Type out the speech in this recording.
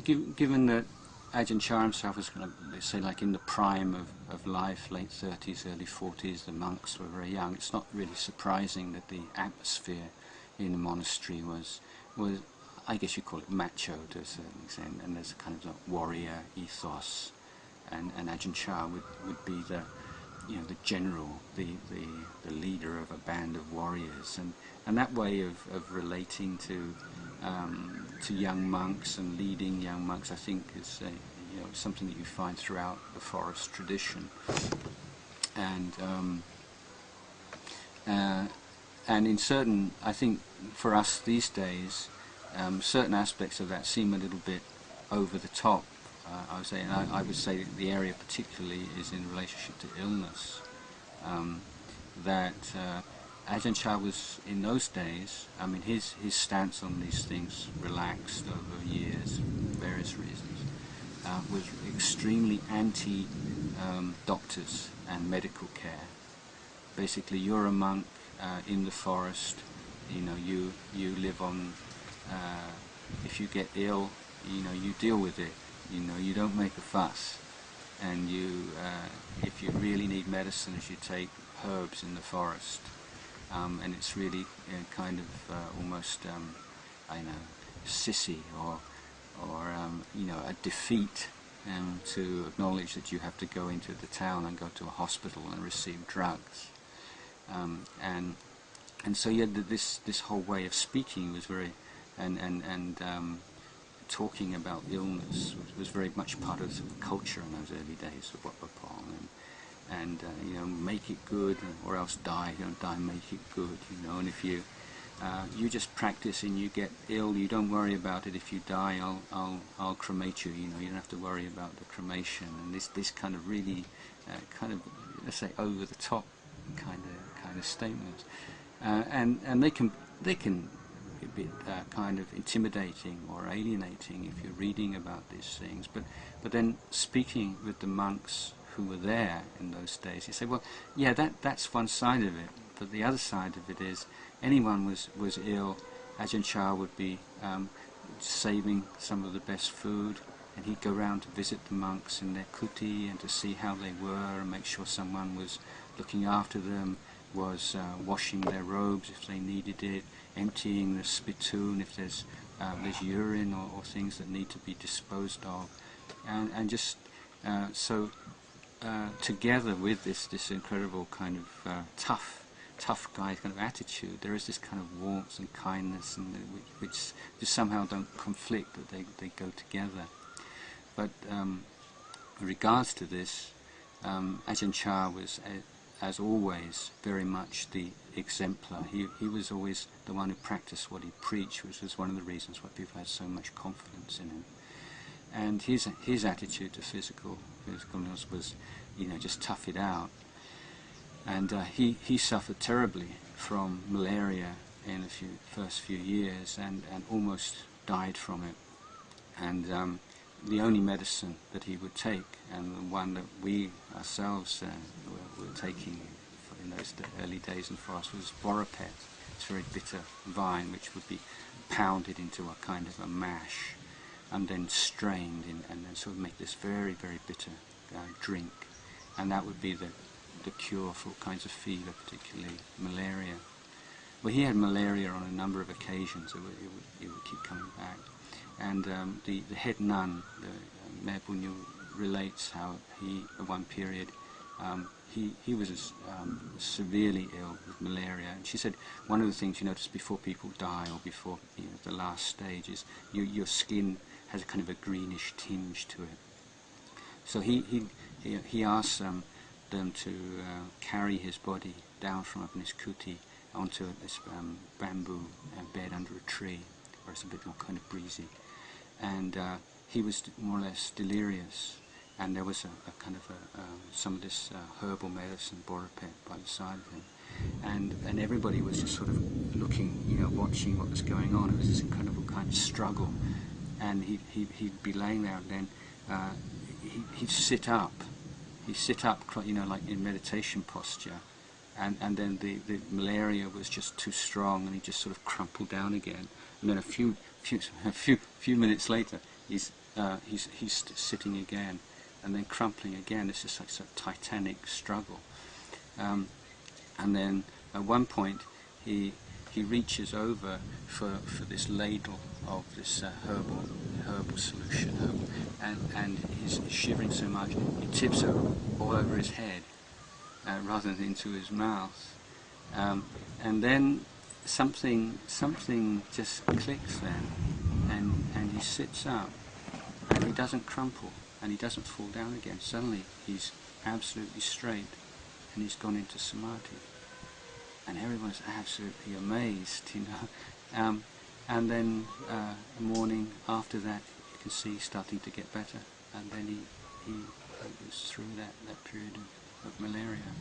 Given that Ajahn Chah himself was kind of, let's say, like in the prime of life, late 30s, early 40s, the monks were very young, it's not really surprising that the atmosphere in the monastery was I guess you call it macho to a certain extent, and there's a kind of a warrior ethos, and Ajahn Chah would be the, you know, the general, the leader of a band of warriors, and that way of relating to young monks and leading young monks, I think, is you know, something that you find throughout the forest tradition, and in certain, I think, for us these days, certain aspects of that seem a little bit over the top. I would say, and I would say that the area particularly is in relationship to illness. That Ajahn Chah was, in those days, I mean, his stance on these things relaxed over years, for various reasons, was extremely anti doctors and medical care. Basically, you're a monk in the forest, you know, you live on, if you get ill, you know, you deal with it, you know, you don't make a fuss, and you, if you really need medicines, you take herbs in the forest, and it's really kind of almost, I know, sissy or you know, a defeat to acknowledge that you have to go into the town and go to a hospital and receive drugs. And so yeah, this whole way of speaking was very, and talking about illness was very much part of the culture in those early days of Wat Pah Pong, and you know, make it good or else die. Don't die, make it good. You know, and if you you just practice and you get ill, you don't worry about it. If you die, I'll cremate you. You know, you don't have to worry about the cremation. And this kind of really kind of, let's say, over the top kind of statements, and they can be a bit kind of intimidating or alienating if you're reading about these things. But then speaking with the monks who were there in those days, you say, well, yeah, that's one side of it. But the other side of it is, anyone was ill, Ajahn Chah would be saving some of the best food, and he'd go around to visit the monks in their kuti and to see how they were and make sure someone was looking after them, was washing their robes if they needed it, emptying the spittoon if there's urine or things that need to be disposed of, and just so together with this incredible kind of tough guy kind of attitude, there is this kind of warmth and kindness, and which just somehow don't conflict, that they go together. But in regards to this, Ajahn Chah was, as always, very much the exemplar. He was always the one who practiced what he preached, which was one of the reasons why people had so much confidence in him. And his attitude to physical illness was, you know, just tough it out. And he suffered terribly from malaria in the first few years, and almost died from it. And the only medicine that he would take, and the one that we ourselves were taking in those early days in the forest, was borapet. It's a very bitter vine which would be pounded into a kind of a mash and then strained and then sort of make this very, very bitter drink. And that would be the cure for all kinds of fever, particularly malaria. Well, he had malaria on a number of occasions. It would keep coming back. And the head nun, the Mayor Bunyu, relates how he, at one period, he was severely ill with malaria. And she said one of the things you notice before people die, or before, you know, the last stage, is your skin has a kind of a greenish tinge to it. So he asked them to carry his body down from up in his kuti onto this bamboo bed under a tree, where it's a bit more kind of breezy. And he was more or less delirious, and there was a kind of some of this herbal medicine, borapet, by the side of him. And everybody was just sort of looking, you know, watching what was going on. It was this incredible kind of struggle. And he'd be laying there, and then he'd sit up. He'd sit up, you know, like in meditation posture. And then the malaria was just too strong, and he just sort of crumpled down again. And then a few minutes later, he's sitting again, and then crumpling again. It's just like a titanic struggle. And then at one point he reaches over for this ladle of this herbal solution, and he's shivering so much he tips it all over his head rather than into his mouth. And then something just clicks then, and he sits up, and he doesn't crumple, and he doesn't fall down again. Suddenly he's absolutely straight, and he's gone into samadhi, and everyone's absolutely amazed, you know. And then the morning after that, you can see he's starting to get better, and then he was through that period of malaria.